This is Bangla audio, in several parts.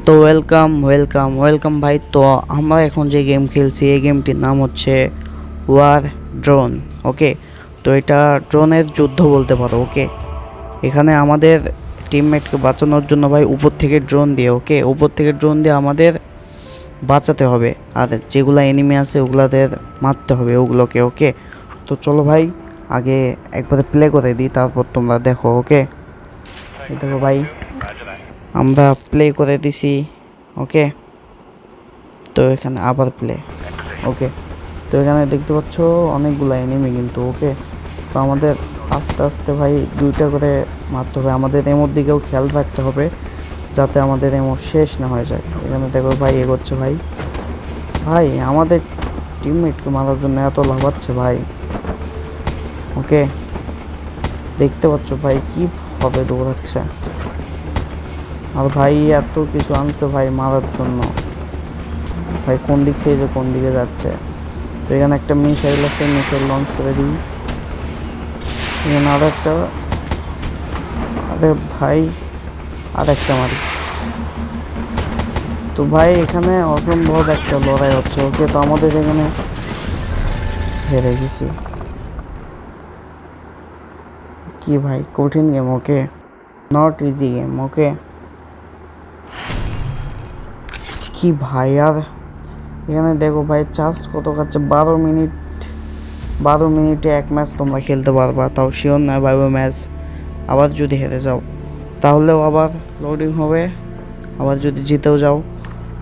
তো ওয়েলকাম ওয়েলকাম ওয়েলকাম ভাই। তো আমরা এখন যে গেম খেলছি এই গেমটির নাম হচ্ছে ওয়ার ড্রোন। ওকে, তো এটা ড্রোনের যুদ্ধ বলতে পারো। ওকে, এখানে আমাদের টিমমেটকে বাঁচানোর জন্য ভাই উপর থেকে ড্রোন দিয়ে, ওকে, উপর থেকে ড্রোন দিয়ে আমাদের বাঁচাতে হবে, আর যেগুলো এনিমি আছে ওগুলাদের মারতে হবে ওগুলোকে। ওকে, তো চলো ভাই আগে একবারে প্লে করে দিই, তারপর তোমরা দেখো। ওকে, দেখো ভাই আমরা প্লে করে দিছি। ওকে, তো এখানে আবার প্লে। ওকে, তো এখানে দেখতে পাচ্ছ অনেকগুলো এনিমি কিন্তু। ওকে, তো আমাদের আস্তে আস্তে ভাই দুইটা করে মারতে হবে, আমাদের এমোর দিকেও খেয়াল রাখতে হবে যাতে আমাদের এমো শেষ না হয়ে যায়। এখানে দেখো ভাই এগোচ্ছে ভাই, ভাই আমাদের টিমমেটকে মারার জন্য এত লাফাচ্ছে ভাই। ওকে, দেখতে পাচ্ছ ভাই কি হবে দৌড়াচ্ছে, আর ভাই এত কিছু আনছে ভাই মারার জন্য। ভাই কোন দিক থেকে যে কোন দিকে যাচ্ছে। তো এখানে একটা মিসাইল আছে, মিসাইল লঞ্চ করে দিই। এখানে আর একটা, আরে ভাই আর একটা মারি। তো ভাই এখানে অসম্ভব একটা লড়াই হচ্ছে। ওকে, তো আমাদের এখানে হেরে গেছি। কি ভাই কঠিন game. Okay, not easy game. Okay, কি ভাই, আর এখানে দেখো ভাই চার্জ কত খাচ্ছে, 12 মিনিট। 12 মিনিটে এক ম্যাচ তোমরা খেলতে পারবা, তাও শিওর নয় ভাই ওই ম্যাচ আবার যদি হেরে যাও তাহলেও আবার লোডিং হবে, আবার যদি জিতেও যাও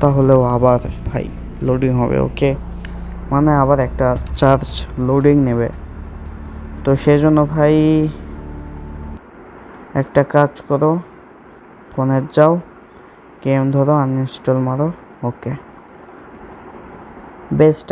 তাহলেও আবার ভাই লোডিং হবে। ওকে, মানে আবার একটা চার্জ লোডিং নেবে। তো সেই জন্য ভাই একটা কাজ করো, ফোনের যাও, গেম ধরো, আনইনস্টল মারো। ওকে, বেস্ট।